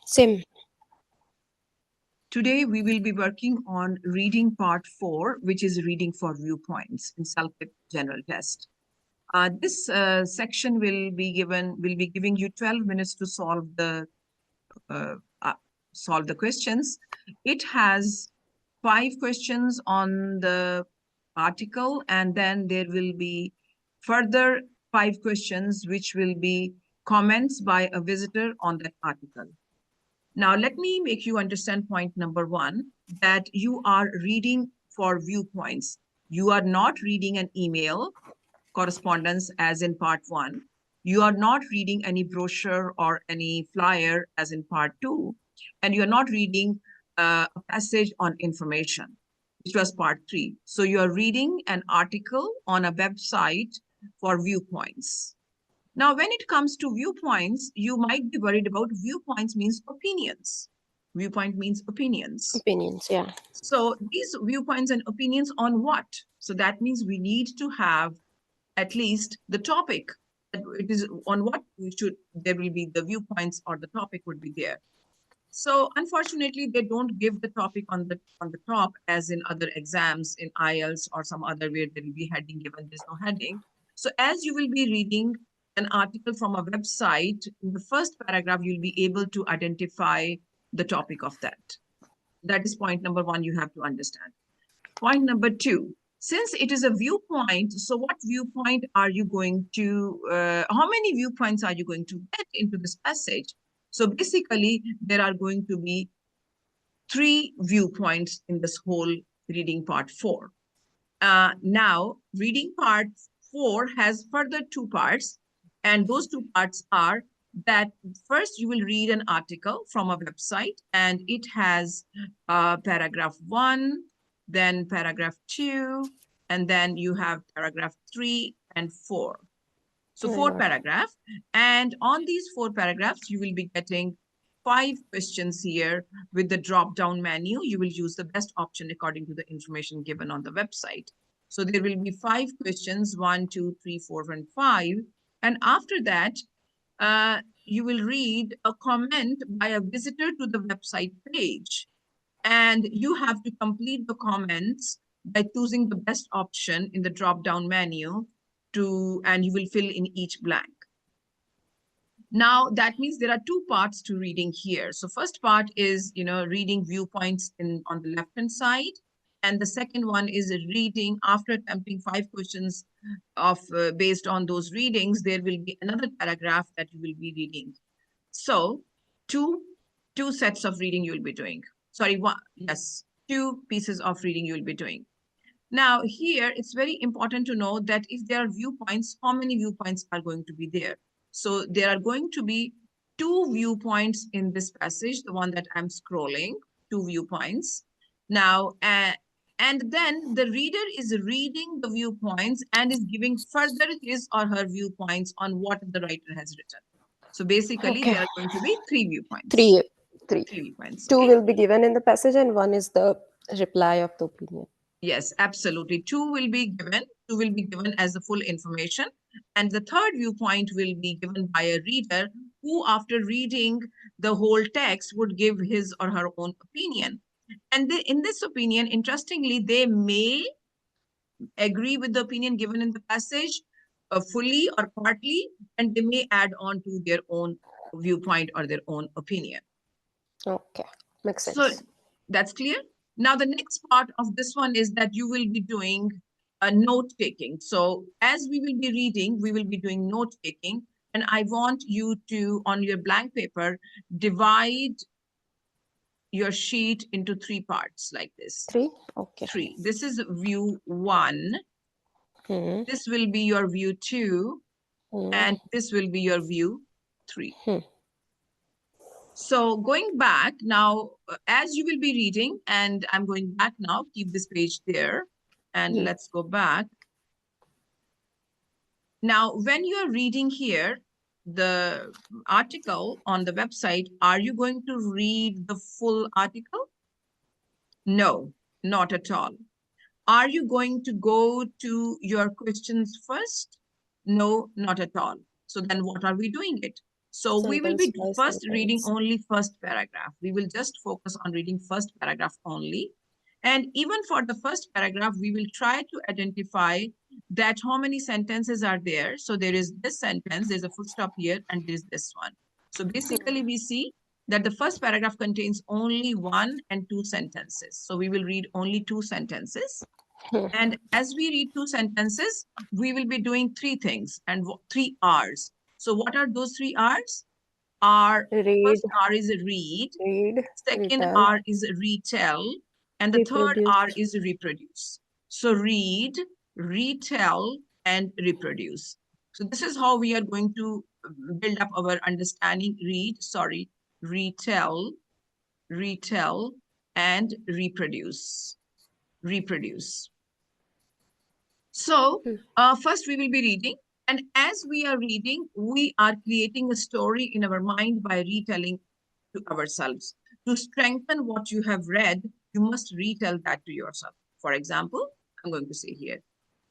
Same. Today, we will be working on reading part 4, which is reading for viewpoints in CELPIP General Test. This section will be giving you 12 minutes to uh, solve the questions. It has 5 questions on the article, and then there will be further 5 questions, which will be comments by a visitor on that article. Now, let me make you understand point number 1, that you are reading for viewpoints. You are not reading an email correspondence as in part 1. You are not reading any brochure or any flyer as in part 2. And you're not reading a passage on information, which was part 3. So you're reading an article on a website for viewpoints. Now, when it comes to viewpoints, you might be worried about viewpoints means opinions. Viewpoint means opinions. Opinions, yeah. So these viewpoints and opinions on what? So that means we need to have at least the topic. It is on what there will be the viewpoints, or the topic would be there. So unfortunately, they don't give the topic on the top as in other exams in IELTS or some other where there will be heading given. There's no heading. So as you will be reading an article from a website, in the first paragraph, you'll be able to identify the topic of that. That is point number 1 you have to understand. Point number 2, since it is a viewpoint, so what viewpoint are you going to, how many viewpoints are you going to get into this passage? So basically, there are going to be 3 viewpoints in this whole reading part 4. Now, reading part 4 has further 2 parts. And those 2 parts are that first you will read an article from a website, and it has paragraph 1, then paragraph 2, and then you have paragraph 3 and 4. So 4 paragraphs. And on these 4 paragraphs, you will be getting 5 questions here with the drop-down menu. You will use the best option according to the information given on the website. So there will be 5 questions, 1, 2, 3, 4, and 5. And after that, you will read a comment by a visitor to the website page. And you have to complete the comments by choosing the best option in the drop-down menu, and you will fill in each blank. Now, that means there are 2 parts to reading here. So first part is, reading viewpoints on the left-hand side. And the second one is reading after attempting 5 questions based on those readings. There will be another paragraph that you will be reading. So two sets of reading you will be doing. Sorry, 2 pieces of reading you will be doing. Now here, it's very important to know that if there are viewpoints, how many viewpoints are going to be there? So there are going to be 2 viewpoints in this passage, the one that I'm scrolling, 2 viewpoints. Now, and then the reader is reading the viewpoints and is giving further his or her viewpoints on what the writer has written. So basically, there are going to be 3 viewpoints. 3 viewpoints. 2 will be given in the passage, and 1 is the reply of the opinion. Yes, absolutely. 2 will be given. 2 will be given as the full information. And the third viewpoint will be given by a reader who, after reading the whole text, would give his or her own opinion. And in this opinion, interestingly, they may agree with the opinion given in the passage fully or partly, and they may add on to their own viewpoint or their own opinion. Okay, makes sense. So that's clear. Now, the next part of this one is that you will be doing a note-taking. So as we will be reading, we will be doing note-taking. And I want you to, on your blank paper, divide your sheet into 3 parts like this. 3? Okay. 3. This is view 1. This will be your view 2. And this will be your view 3. So going back now, as you will be reading, and I'm going back now, keep this page there, and let's go back. Now, when you're reading here, the article on the website, are you going to read the full article? No, not at all. Are you going to go to your questions first? No, not at all. So then what are we doing it? So we will Sentence be by first reading sentence. only first paragraph. We will just focus on reading first paragraph only. And even for the first paragraph, we will try to identify that how many sentences are there. So there is this sentence, there's a full stop here, and there's this one. So basically we see that the first paragraph contains only 1 and 2 sentences. So we will read only 2 sentences. And as we read 2 sentences, we will be doing 3 things and 3 R's. So what are those 3 R's? Read, First R is read, read, second retell, R is retell, and the third reproduce. R is reproduce. So read, retell, and reproduce. So this is how we are going to build up our understanding. Retell, retell, and reproduce. Reproduce. So first we will be reading. And as we are reading, we are creating a story in our mind by retelling to ourselves. To strengthen what you have read, you must retell that to yourself. For example, I'm going to say here,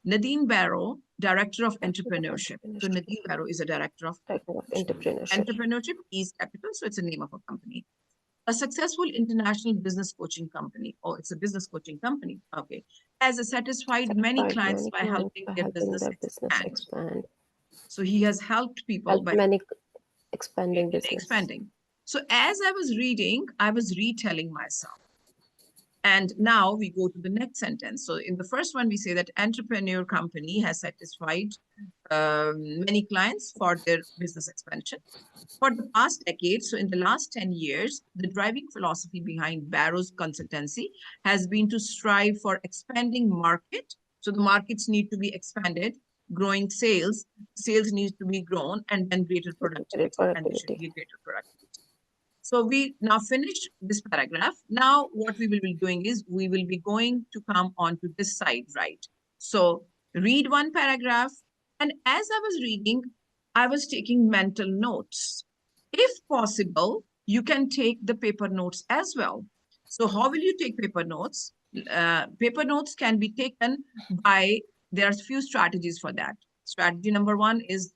Nadine Barrow, Director of Entrepreneurship. So Nadine Barrow is a Director of Entrepreneurship. Entrepreneurship is capital, so it's a name of a company. A successful international business coaching company. Oh, it's a business coaching company. Okay. Has satisfied many clients by helping their business expand. So he has helped people by many expanding business. expanding. So as I was reading, I was retelling myself. And now we go to the next sentence. So in the first one, we say that entrepreneur company has satisfied many clients for their business expansion. For the past decade, so in the last 10 years, the driving philosophy behind Barrow's consultancy has been to strive for expanding market. So the markets need to be expanded, growing sales needs to be grown, and then greater productivity. And there should be a greater productivity. So we now finished this paragraph. Now what we will be doing is we will be going to come on to this side, right? So read one paragraph. And as I was reading, I was taking mental notes. If possible, you can take the paper notes as well. So how will you take paper notes? Paper notes can be taken by, there's few strategies for that. Strategy number 1 is,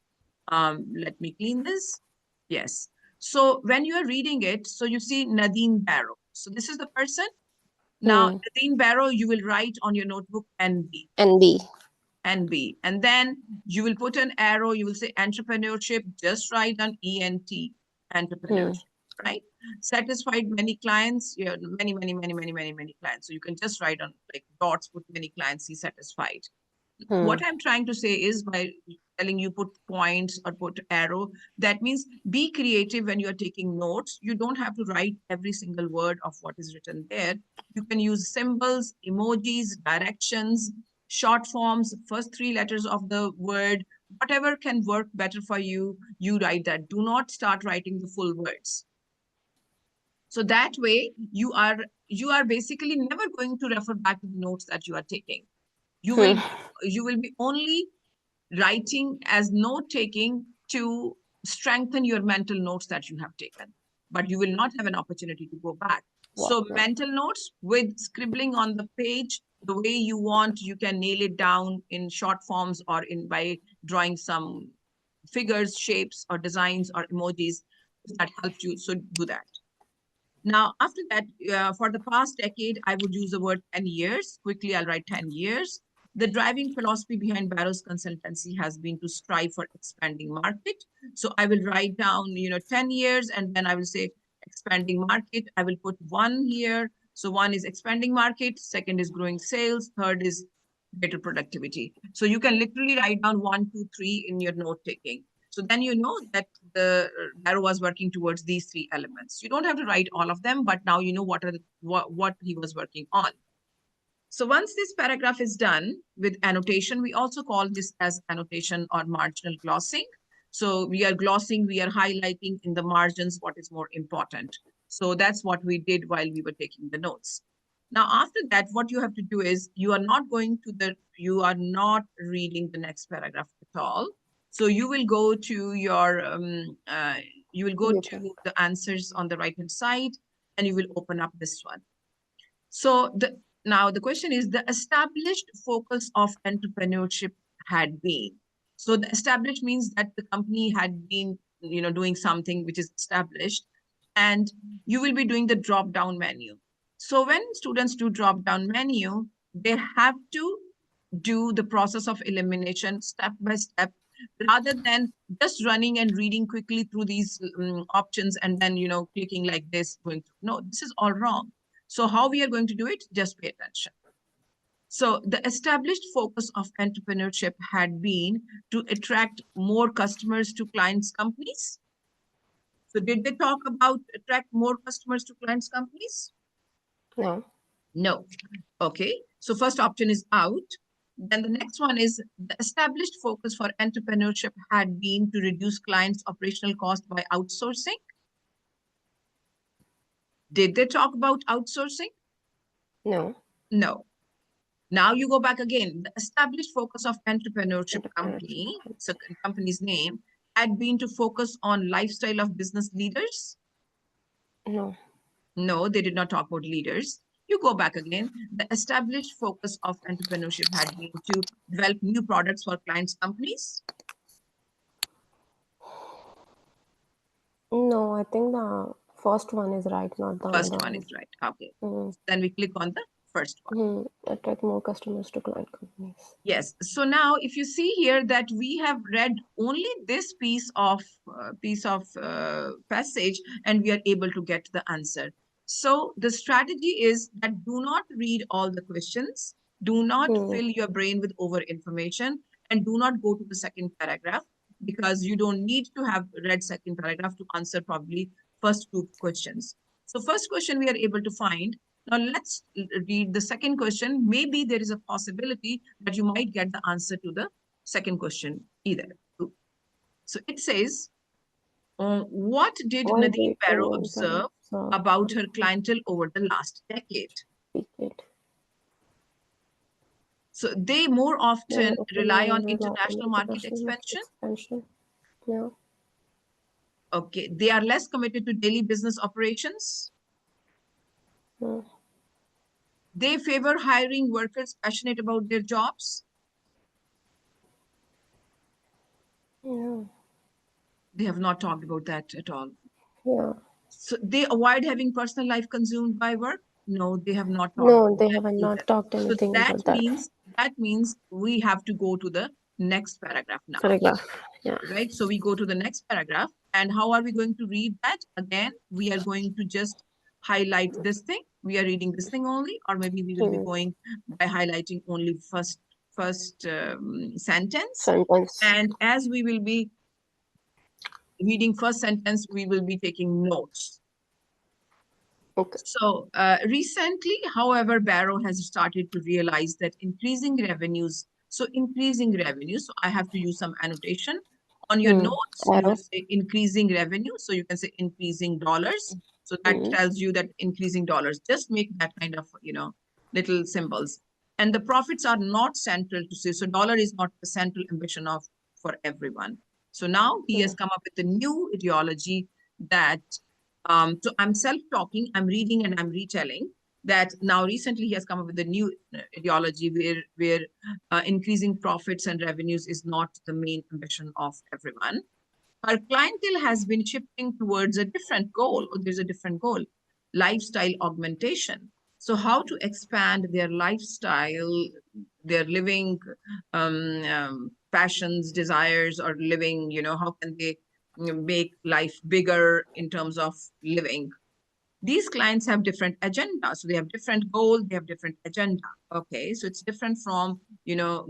let me clean this. Yes. So when you are reading it, so you see Nadine Barrow. So this is the person. Now, Nadine Barrow, you will write on your notebook NB. NB. NB. And then you will put an arrow. You will say entrepreneurship. Just write on ENT, entrepreneurship, right? Satisfied many clients. Yeah, many clients. So you can just write on like dots, put many clients, he satisfied. What I'm trying to say is by telling you put points or put arrow, that means be creative when you're taking notes. You don't have to write every single word of what is written there. You can use symbols, emojis, directions, short forms, first 3 letters of the word, whatever can work better for you, you write that. Do not start writing the full words. So that way you are basically never going to refer back to the notes that you are taking. You will be only writing as note taking to strengthen your mental notes that you have taken, but you will not have an opportunity to go back. So mental notes with scribbling on the page, the way you want, you can nail it down in short forms or by drawing some figures, shapes, or designs or emojis that helped you. So do that. Now, after that, for the past decade, I would use the word 10 years. Quickly, I'll write 10 years. The driving philosophy behind Barrow's consultancy has been to strive for expanding market. So I will write down, 10 years, and then I will say expanding market. I will put 1 here. So 1 is expanding market, 2nd is growing sales, 3rd is greater productivity. So you can literally write down 1, 2, 3 in your note taking. So then you know that the Barrow was working towards these 3 elements. You don't have to write all of them, but now you know what he was working on. So once this paragraph is done with annotation, we also call this as annotation or marginal glossing. So we are glossing, we are highlighting in the margins what is more important. So that's what we did while we were taking the notes. Now, after that, what you have to do is you are not reading the next paragraph at all. So you will go to your, to the answers on the right-hand side, and you will open up this one. So now the question is, the established focus of entrepreneurship had been. So the established means that the company had been doing something which is established, and you will be doing the drop down menu. So when students do drop down menu, they have to do the process of elimination step by step, rather than just running and reading quickly through these options and then clicking like this, going through. No, this is all wrong. So how we are going to do it? Just pay attention. So the established focus of entrepreneurship had been to attract more customers to clients' companies. So did they talk about attract more customers to clients' companies? No. No. Okay. So first option is out. Then the next one is the established focus for entrepreneurship had been to reduce clients' operational cost by outsourcing. Did they talk about outsourcing? No. No. Now you go back again. The established focus of entrepreneurship company, so company's name, had been to focus on lifestyle of business leaders. No. No, they did not talk about leaders. You go back again. The established focus of entrepreneurship had been to develop new products for clients' companies. No, I think the first one is right, not the First other one one. is right. Okay. Then we click on the first one. Attract more customers to client companies. Yes. So now, if you see here that we have read only this piece of passage, and we are able to get the answer. So the strategy is that do not read all the questions, do not fill your brain with over information, and do not go to the second paragraph, because you don't need to have read second paragraph to answer probably first two questions. So first question we are able to find. Now let's read the second question. Maybe there is a possibility that you might get the answer to the second question either. So it says, what did Nadeem Barrow observe about her clientele over the last decade? So they more often rely on international market expansion. Yeah. Okay. They are less committed to daily business operations. No. They favor hiring workers passionate about their jobs. Yeah. They have not talked about that at all. Yeah. So they avoid having personal life consumed by work. No, they have not talked. No, they haven't not talked anything so about that. That means we have to go to the next paragraph now. Paragraph. Yeah. Right. So we go to the next paragraph. And how are we going to read that? Again, we are going to just highlight this thing. We are reading this thing only, or maybe we will be going by highlighting only first sentence. And as we will be reading first sentence, we will be taking notes. Okay. So recently, however, Barrow has started to realize that increasing revenues. So I have to use some annotation. On your notes, you will say increasing revenue. So you can say increasing dollars. So that tells you that increasing dollars. Just make that kind of, little symbols. And the profits are not central to say. So dollar is not the central ambition for everyone. So now he has come up with a new ideology that so I'm self-talking, I'm reading and I'm retelling that now recently he has come up with a new ideology where increasing profits and revenues is not the main ambition of everyone. Our clientele has been shifting towards a different goal, or there's a different goal, lifestyle augmentation. So how to expand their lifestyle, their living passions, desires, or living, how can they make life bigger in terms of living. These clients have different agendas. So they have different goals, they have different agenda. Okay, so it's different from,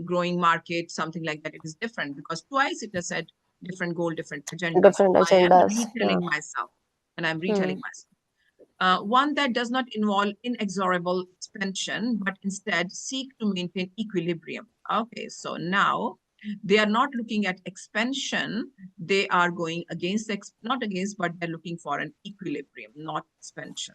growing market, something like that. It is different because twice it has said different goal, different agenda. Different so agendas. I am retelling myself, and I'm retelling myself. One that does not involve inexorable expansion, but instead seek to maintain equilibrium. Okay, so now they are not looking at expansion. They are going against, not against, but they're looking for an equilibrium, not expansion.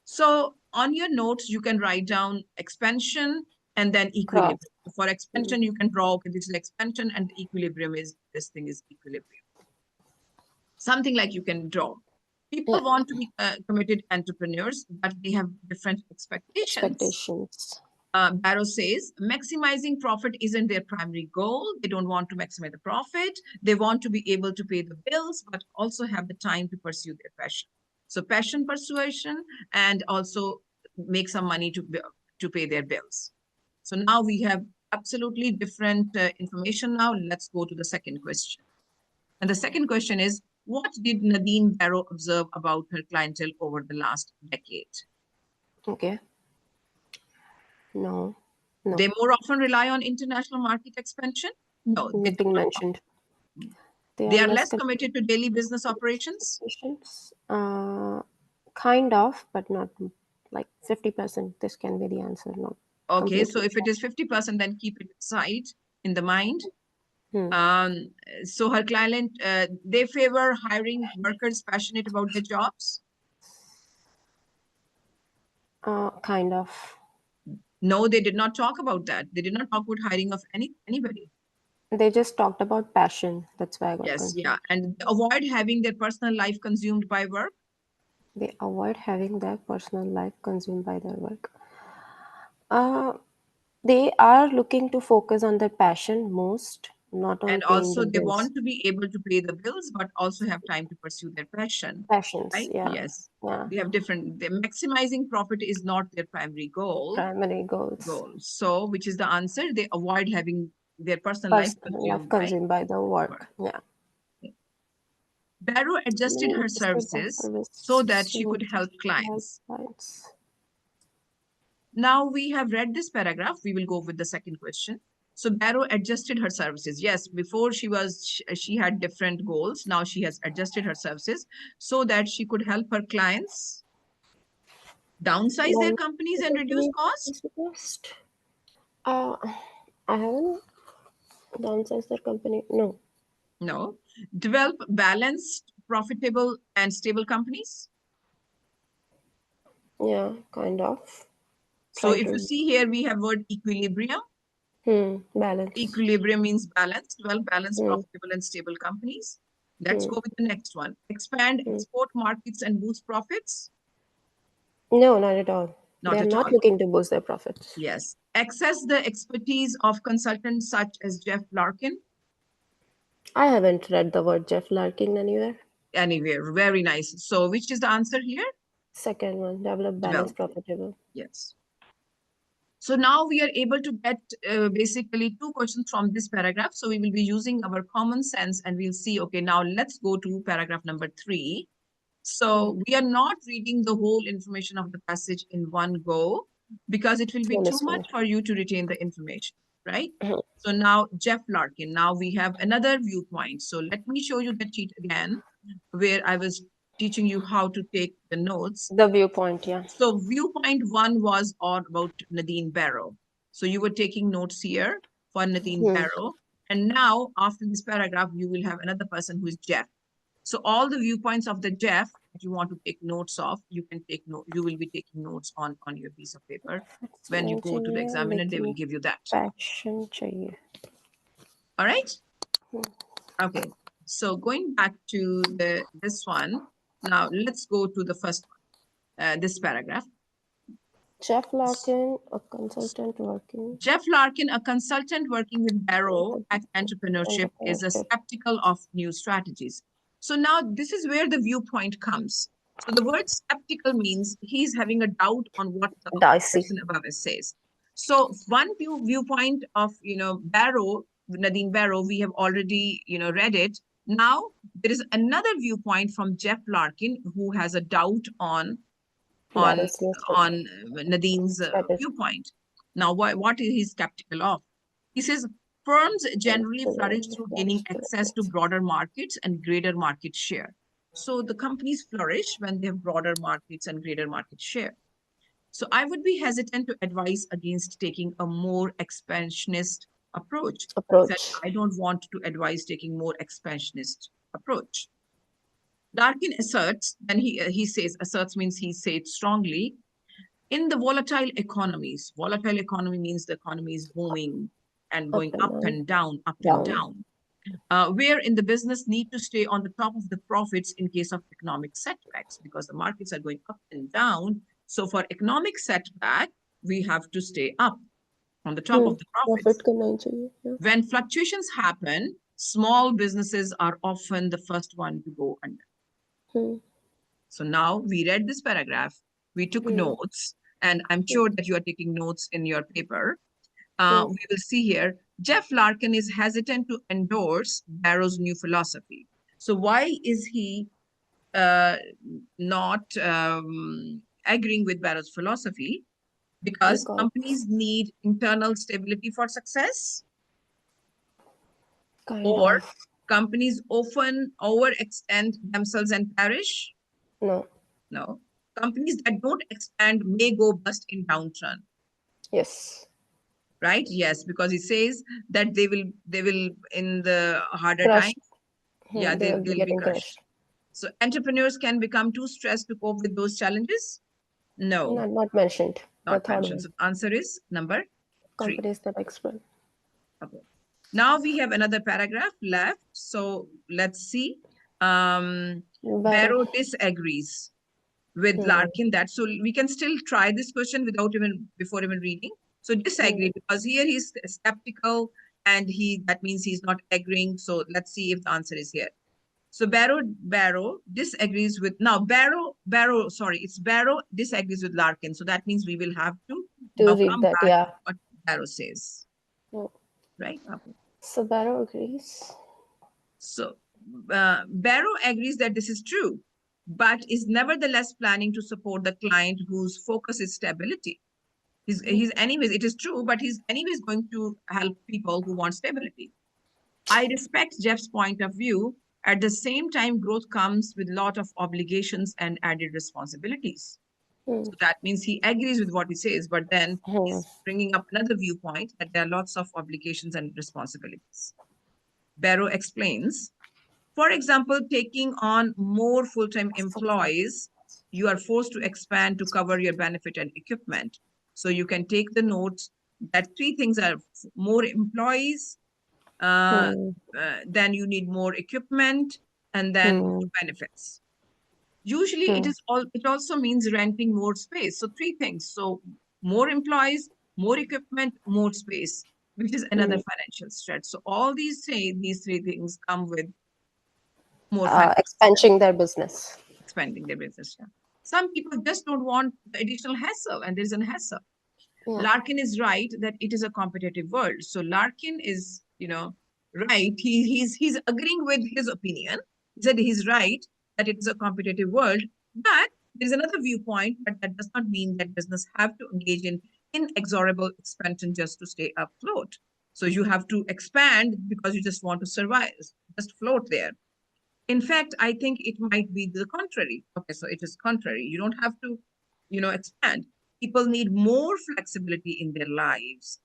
So on your notes, you can write down expansion and then equilibrium. For expansion, you can draw, okay, this is expansion and the equilibrium is, this thing is equilibrium. Something like you can draw. People want to be committed entrepreneurs, but they have different expectations. Barrow says maximizing profit isn't their primary goal. They don't want to maximize the profit. They want to be able to pay the bills, but also have the time to pursue their passion. So passion persuasion and also make some money to pay their bills. So now we have absolutely different information now. Let's go to the second question. And the second question is, what did Nadine Barrow observe about her clientele over the last decade? Okay. No. No. They more often rely on international market expansion? No, they do Nothing not. mentioned. They are less committed to daily business operations? Operations. Kind of, but not like 50%. This can be the answer. Not Okay, so completely if it sure. is 50%, then keep it aside in the mind. Hmm. So her client, they favor hiring workers passionate about their jobs? Kind of. No, they did not talk about that. They did not talk about hiring of anybody. They just talked about passion. That's why I got Yes, yeah. confused. And avoid having their personal life consumed by work. They avoid having their personal life consumed by their work. Uh, they are looking to focus on their passion most, not on And paying the also they bills. want to be able to pay the bills, but also have time to pursue their passion, Passions, right? yeah, Yes. yeah. They have different, the maximizing profit is not their primary Primary goals. goal. So, which is the answer? They avoid having their personal life Personal life consumed by consumed by the work. work. Yeah. Barrow adjusted Many her adjusted their services so that service she could to help help clients. clients. Now we have read this paragraph. We will go with the second question. So Barrow adjusted her services. Yes, before she had different goals. Now she has adjusted her services so that she could help her clients downsize their Long companies and reduce company cost. is the best. Uh, I haven't downsized their company. No. No. Develop balanced, profitable, and stable companies. Yeah, kind of. So Try if you to see here, we have word equilibrium. balance. Equilibrium means balance, develop balanced, Hmm. profitable, and stable companies. Let's Hmm. go with the next one. Expand Hmm. export markets and boost profits. No, not at all. They Not are at not all. looking to boost their profits. Yes. Access the expertise of consultants such as Jeff Larkin. I haven't read the word Jeff Larkin anywhere. Anywhere. Very nice. So which is the answer here? Second one, develop balance Develop. profitable. Yes. So now we are able to get basically two questions from this paragraph. So we will be using our common sense and we'll see, okay, now let's go to paragraph number 3. So we are not reading the whole information of the passage in one go because it will be One too is much fine. for you to retain the information, right? Mhm. So now Jeff Larkin, now we have another viewpoint. So let me show you the sheet again where I was teaching you how to take the notes. The viewpoint, yeah. So viewpoint 1 was all about Nadine Barrow. So you were taking notes here for Nadine Hmm. Barrow. And now after this paragraph, you will have another person who is Jeff. So all the viewpoints of the Jeff that you want to take notes of, you can take note. You will be taking notes on your piece of paper. When you go to the चाहिए examiner, they will लेकिन give you that. passion चाहिए. All right. Hmm. Okay. So going back to this one. Now let's go to the first one, this paragraph. Jeff Larkin, a consultant working Jeff Larkin, a consultant working with Barrow with at Entrepreneurship, is a entrepreneurship. skeptical of new strategies. So now this is where the viewpoint comes. So the word skeptical means he's having a doubt on what the Dicey. person above us says. So one viewpoint of Barrow, Nadine Barrow, we have already read it. Now there is another viewpoint from Jeff Larkin who has a doubt on on Barrow's new on Nadine's strategy. viewpoint. Now, what is he skeptical of? He says firms generally flourish through gaining access to broader markets and greater market share. So the companies flourish when they have broader markets and greater market share. So I would be hesitant to advise against taking a more expansionist approach. He said, Approach. I don't want to advise taking more expansionist approach. Larkin asserts, then he says, asserts means he says strongly, in the volatile economies, volatile economy means the economy is booming and Up going and up down. and down, up and Down. down, where in the business need to stay on the top of the profits in case of economic setbacks because the markets are going up and down. So for economic setback, we have to stay up. on the top of the profit profits. करना ही चाहिए. Yeah. When fluctuations happen, small businesses are often the first one to go under. Hmm. So now we read this paragraph, we took Hmm. notes, and I'm Hmm. sure that you are taking notes in your paper. Hmm. We will see here, Jeff Larkin is hesitant to endorse Barrow's new philosophy. So why is he not agreeing with Barrow's philosophy? Because Because companies need internal stability for success, kind or of companies often overextend themselves and perish. no. No. Companies that don't expand may go bust in downturn, Yes. right? Yes, because it says that they will in the harder Crushed. times, yeah, They will be they'll be getting crushed. crushed. So entrepreneurs can become too stressed to cope with those challenges? No, Not mentioned. The not third mentioned. one. So answer is number 3. Companies that expand. Okay. Now we have another paragraph left. So let's see. Um, Barrow. Barrow disagrees with Hmm. Larkin. That so we can still try this question without even before even reading. So Hmm. disagree because here he's skeptical and he that means he's not agreeing. So let's see if the answer is here. So Barrow disagrees with now Barrow sorry it's Barrow disagrees with Larkin. So that means we will have to To now read come that, back yeah. to what Barrow says, No. right? Okay. So Barrow agrees. So Barrow agrees that this is true, but is nevertheless planning to support the client whose focus is stability. He's anyways, it is true, but he's anyways going to help people who want stability. I respect Jeff's point of view. At the same time, growth comes with a lot of obligations and added responsibilities. Hmm. So that means he agrees with what he says, but then Hmm. he's bringing up another viewpoint that there are lots of obligations and responsibilities. Barrow explains, for example, taking on more full-time employees, you are forced to expand to cover your benefit and equipment. So you can take the notes that 3 things are more employees, uh, Hmm. then you need more equipment, and then more Hmm. benefits. Usually, Hmm. it also means renting more space. So 3 things. So more employees, more equipment, more space, which is another Hmm. financial stretch. So all these 3 things come with more financial Expanding their business. expanding their business. Yeah. Some people just don't want the additional hassle, and there's an hassle. Yeah. Larkin is right that it is a competitive world. So Larkin is, right. He's agreeing with his opinion. He said he's right that it is a competitive world, but there's another viewpoint, but that does not mean that business have to engage in inexorable expansion just to stay afloat. So you have to expand because you just want to survive, just float there. In fact, I think it might be the contrary. Okay, so it is contrary. You don't have to, expand. People need more flexibility in their lives.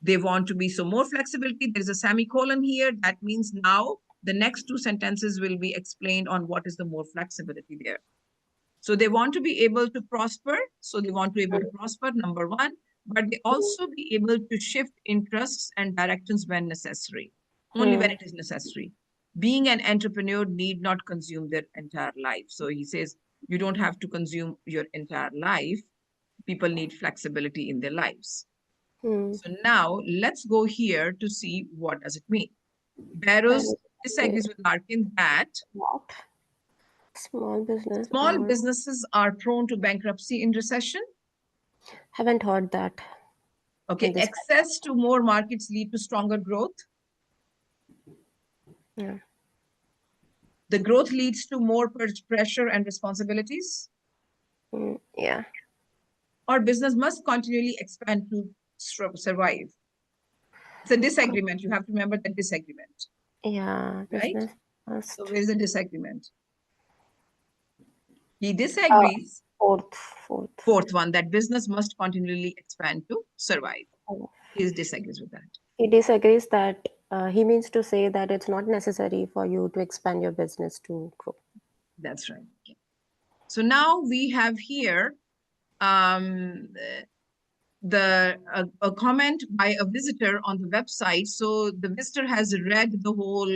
They want to be so more flexibility. There's a semicolon here. That means now the next 2 sentences will be explained on what is the more flexibility there. So they want to be able to prosper. So they want to be able to prosper, number 1, but they also be able to shift interests and directions when necessary, only when Hmm. it is necessary. Being an entrepreneur need not consume their entire life. So he says you don't have to consume your entire life. People need flexibility in their lives. Hmm. So now let's go here to see what does it mean. Barrows Barrow. Okay. disagrees with Larkin that What? Small business. small businesses are prone to bankruptcy in recession. Haven't heard that in Okay, this paragraph. access to more markets lead to stronger growth. Yeah. The growth leads to more pressure and responsibilities. Hmm. Yeah. Or business must continually expand to survive. It's a disagreement. You have to remember that disagreement, Yeah. right? Business So must. where's the disagreement? He Uh, disagrees. fourth. Fourth. Fourth one, that business must continually expand to survive. Oh. He disagrees with that. He disagrees that he means to say that it's not necessary for you to expand your business to grow. That's right. Okay. So now we have here um, a comment by a visitor on the website. So the visitor has read the whole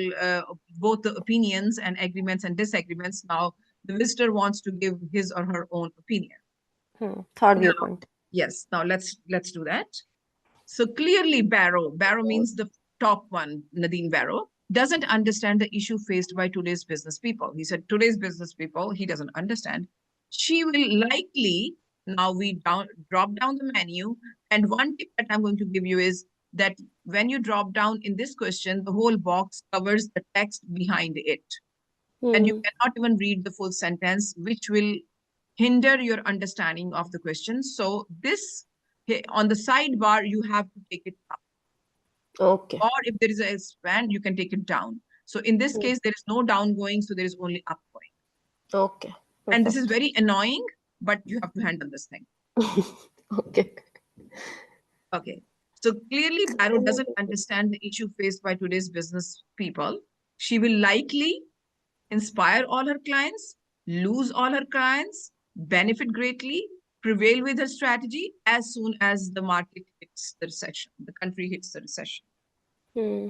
both the opinions and agreements and disagreements. Now the visitor wants to give his or her own opinion. Third Now, viewpoint. yes. Now let's do that. So clearly, Barrow means the top one, Nadine Barrow, doesn't understand the issue faced by today's business people. He said, today's business people, he doesn't understand. She will likely, now we drop down the menu. And one tip that I'm going to give you is that when you drop down in this question, the whole box covers the text behind it. And you Hmm. cannot even read the full sentence, which will hinder your understanding of the question. So this on the sidebar, you have to take it up. Okay. Or if there is a span, you can take it down. So in this Hmm. case, there is no down going, so there is only up going. Okay. And this is Perfect. very annoying, but you have to handle this thing. Okay. Okay. So clearly, Barrow doesn't understand the issue faced by today's business people. She will likely inspire all her clients, lose all her clients, benefit greatly, prevail with her strategy as soon as the market hits the recession, the country hits the recession. Hmm.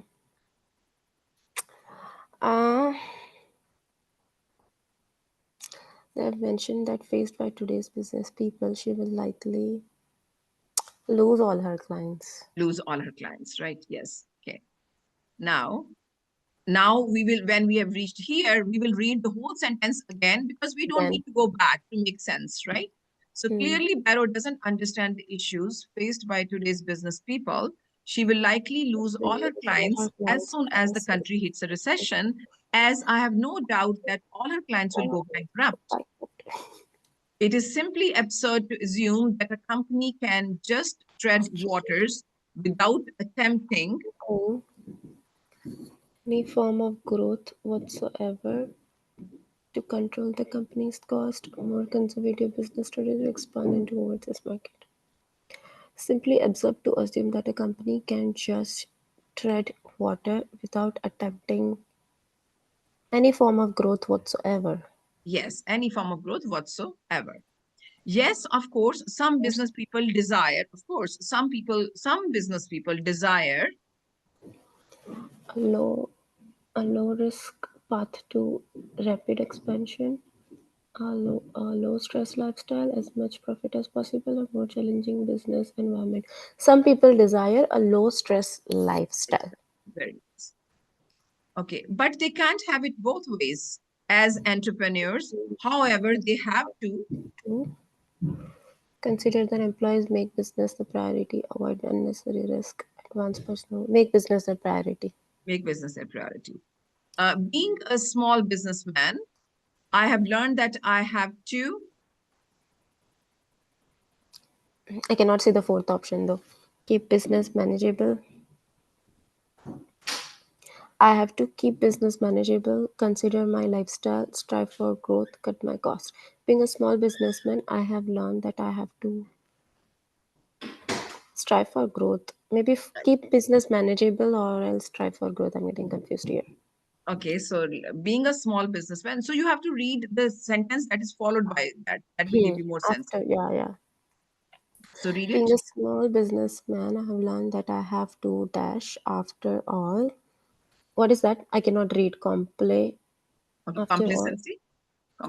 Uh, they've mentioned that faced by today's business people, she will likely lose all her clients. Lose all her clients, right? Yes. Okay. Now, now we will, when we have reached here, we will read the whole sentence again because we don't need Then, to go back to make sense, right? So hmm, clearly, Barrow doesn't understand the issues faced by today's business people. She will likely lose will all her lose all clients her as clients soon as the as soon country hits a recession, as I have no doubt that all her clients will go bankrupt. as It is simply absurd to assume that a company can just tread waters without attempting. possible. Any form of growth whatsoever to control the company's cost, more conservative business strategy to expand into towards this market. Simply absurd to assume that a company can just tread water without attempting any form of growth whatsoever. Yes, any form of growth whatsoever. Yes, of course, some business people desire, of course, some business people desire, A low risk path to rapid expansion, a low stress lifestyle, as much profit as possible, a more challenging business environment. Some people desire a low stress lifestyle. very nice. Okay, but they can't have it both ways as entrepreneurs. However, they have to Two, consider that employees make business the priority, avoid unnecessary risk, advance personal, make business a priority. make business a priority. Being a small businessman, I have learned that I have to I cannot see the fourth option though. Keep business manageable. I have to keep business manageable, consider my lifestyle, strive for growth, cut my costs. Being a small businessman, I have learned that I have to strive for growth. Maybe keep business manageable or else strive for growth. I'm getting confused here. Okay, so being a small businessman, so you have to read the sentence that is followed by that. That will give you more sense. After, yeah, yeah. So read Being it. a small businessman, I have learned that I have to dash after all. What is that? I cannot read. Okay, After all, complacency.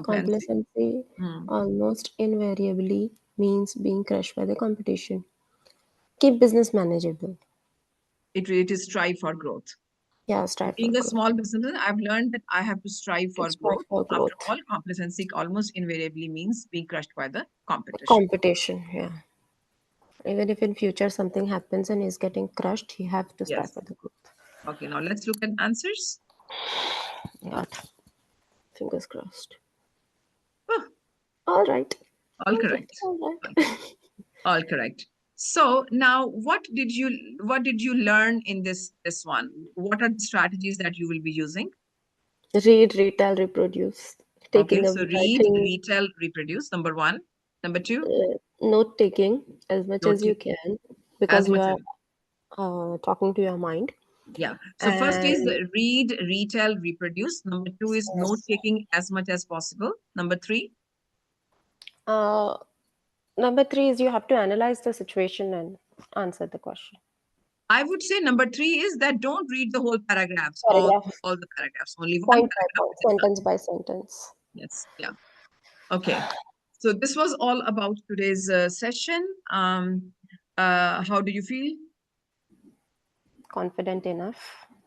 complacency Hmm. almost invariably means being crushed by the competition. Keep business manageable. It is strive for growth. Yeah, strive for Being a growth. small businessman, I've learned that I have to strive for Strive growth. for After growth. all, complacency almost invariably means being crushed by the competition. Competition, yeah. Even if in future something happens and he's getting crushed, he have to strive Yes. for the growth. Okay, now let's look at answers. God, fingers crossed. Oh, All right. all All right. correct. All All right. all correct. So now what did you learn in this one? What are the strategies that you will be using? Read, retell, reproduce. Okay, Taking so a read, writing, retell, reproduce, number one. Number two, note taking as much note as you taking can as because you much as are talking to your mind. yeah. So first is And the read, retell, reproduce. Number two is note yes. taking as much as possible. Number three, Uh, Number three is you have to analyze the situation and answer the question. I would say number three is that don't read the whole paragraphs, Paragraph, all the paragraphs, only one point by paragraph point, which is done. sentence by sentence. Yes, yeah. Okay. So this was all about today's session. How do you feel? confident enough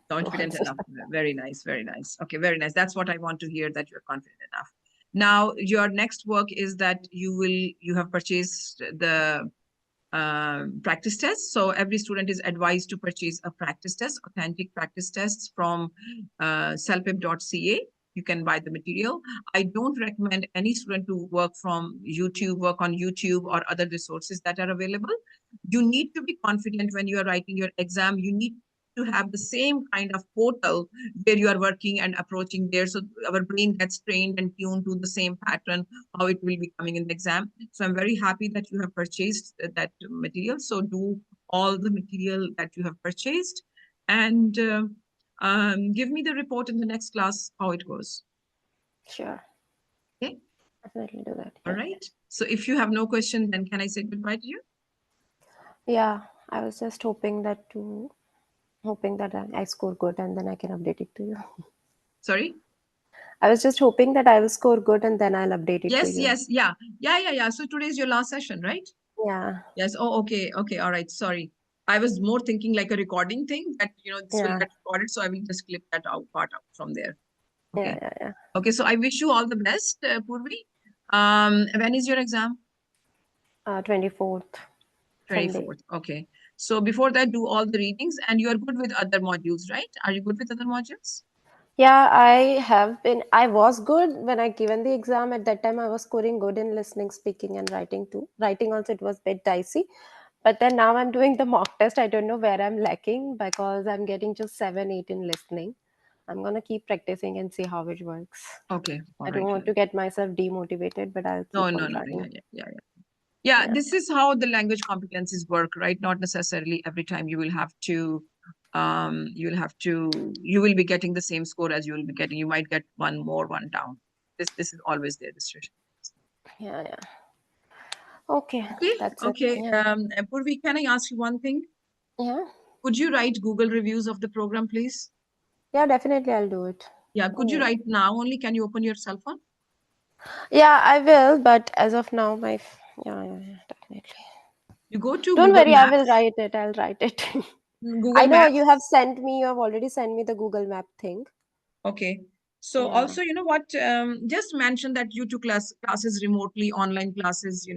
to Confident answer enough. that. Very nice, very nice. Okay, very nice. That's what I want to hear, that you're confident enough. Now, your next work is that you have purchased the practice tests. So every student is advised to purchase a practice test, authentic practice tests from CELPIP.ca. You can buy the material. I don't recommend any student to work on YouTube or other resources that are available. You need to be confident when you are writing your exam. You need to have the same kind of portal where you are working and approaching there. So our brain gets trained and tuned to the same pattern, how it will be coming in the exam. So I'm very happy that you have purchased that material. So do all the material that you have purchased, and give me the report in the next class how it goes. Sure. Okay. Definitely do that. All Yeah. right. So if you have no question, then can I say goodbye to you? Yeah. I was just hoping that I score good and then I can update it to you. Sorry. I was just hoping that I will score good and then I'll update it to Yes, you. yes, yeah. So today is your last session, right? Yeah. Yes. Oh, okay, okay. All right. Sorry. I was more thinking like a recording thing that, this will Yeah. get recorded. So I will just clip that part out from there. Yeah. Okay. Yeah. Yeah. Okay. So I wish you all the best, Purvi. When is your exam? 24th, Sunday. 24th. Okay. So before that, do all the readings, and you are good with other modules, right? Are you good with other modules? Yeah, I was good when I given the exam. At that time, I was scoring good in listening, speaking, and writing too. Writing also, it was a bit dicey. But then now I'm doing the mock test. I don't know where I'm lacking because I'm getting just 7, 8 in listening. I'm gonna keep practicing and see how it works. Okay. All I don't right. want to get myself demotivated, but I'll No, keep no, on no, no. Yeah, trying. yeah, yeah, yeah. Yeah, Yeah, this is how the language competencies work, right? Not necessarily every time you will be getting the same score as you will be getting. You might get one more, one down. This is always there, this situation. yeah, yeah. Okay, Okay, that's it. okay. Yeah, Purvi, can I ask you one thing? yeah, Could you write Google reviews of the program, please? yeah. Definitely, I'll do it. Yeah, could you Oh. write now only? Can you open your cell phone? Yeah, I will. But as of now, yeah, yeah, yeah, definitely. You go to Don't Google worry, I will Maps. write it. I'll write it. I Google know you have Maps. sent me. You have already sent me the Google Map thing. Okay. So Yeah. also, you know what? Just mention that you took classes remotely, online classes,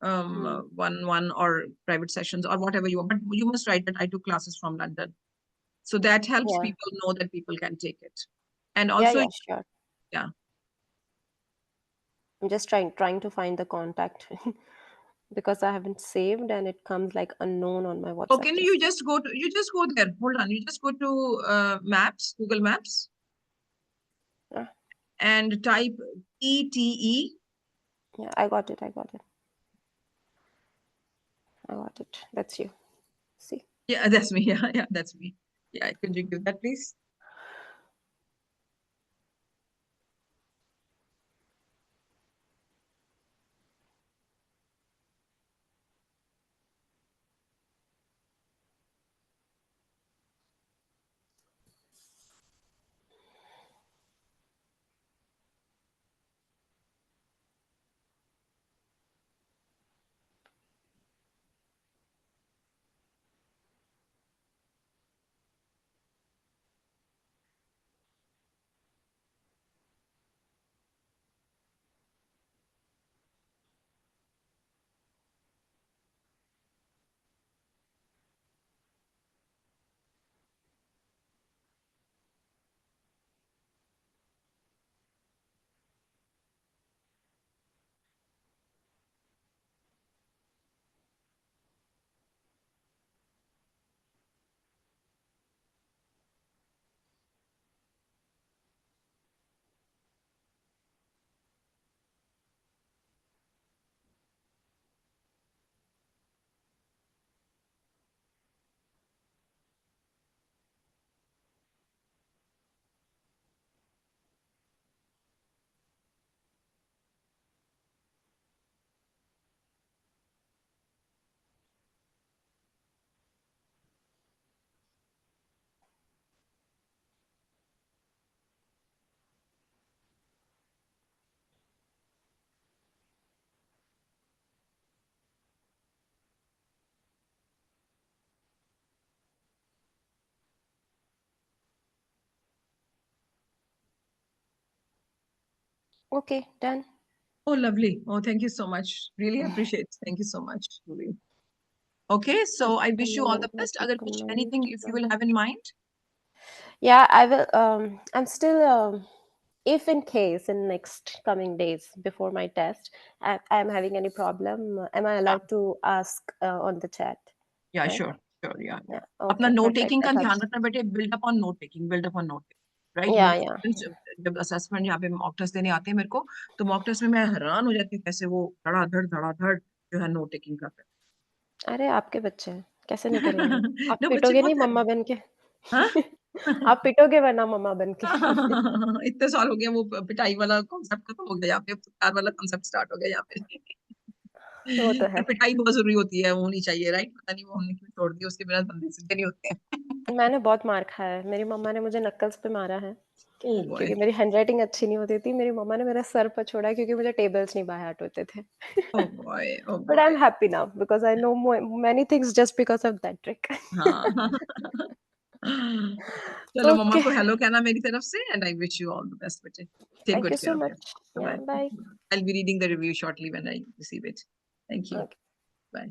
Hmm. one or private sessions or whatever you want. But you must write that I took classes from London. So that helps Yeah. people know that people can take it. And Yeah. also, Yeah. Sure. yeah. I'm just trying to find the contact because I haven't saved and it comes like unknown on my Okay, WhatsApp no, list. you just go there. Hold on. You just go to Maps, Google Maps, Yeah. and type ETE. Yeah. I got it. I got it. I got it. That's you. See. Yeah, that's me. Yeah, yeah, that's me. Yeah, could you give that, please? Okay, done. Oh, lovely. Oh, thank you so much. Really appreciate it. Thank you so much. Really. Okay, so Just I a wish you all the minute, let best. me Agar kuch comment. anything if you will have in mind. Yeah, I will. I'm still. If in case in next coming days before my test, I'm having any problem, am I Yeah, allowed to ask on the chat? yeah, Right? sure, sure, yeah. Yeah. अपना Okay. Note Perfect. Taking का That ध्यान helps. रखना बेटे, build up on note taking, right? Yeah. मेरे Yeah. Students जब assessment यहाँ पे mock test देने आते हैं मेरे को, तो मॉक टेस्ट में मैं हैरान हो जाती हूँ कैसे वो धड़ाधड़ जो है नोट टेकिंग कर रहे अरे आपके बच्चे हैं, कैसे नहीं करेंगे? हैं। आप नो, बच्चे पिटोगे नहीं बहुत है। मम्मा बन के? हाँ। आप पिटोगे वरना मम्मा बन के। इतने साल हो गया, वो पिटाई वाला कॉन्सेप्ट खत्म हो गया यहाँ पे, प्यार वाला कॉन्सेप्ट स्टार्ट हो गया यहाँ पे। वो तो पर है। पिटाई बहुत जरूरी होती है, होनी चाहिए, राइट? पता नहीं वो हमने क्यों छोड़ दी, उसके बिना बंदे सीधे नहीं होते हैं। मैंने बहुत मार खाया है। मेरी मम्मा ने मुझे नक्कल्स पे मारा है, ओह बॉय, क्योंकि मेरी हैंडराइटिंग अच्छी नहीं होती थी। मेरी मम्मा ने मेरा सर पछोड़ा क्योंकि मुझे टेबल्स नहीं बाय हार्ट होते थे। Oh boy, oh But I'm boy. happy now because I know many things just because of that trick. हाँ। चलो, मम्मा Okay. को हेलो कहना मेरी तरफ से, and I wish you all the best बेटे। Take Thank good you care so of you. much. Bye Yeah, bye. bye. I will be reading the review shortly when I receive it. Thank you. Okay. Bye.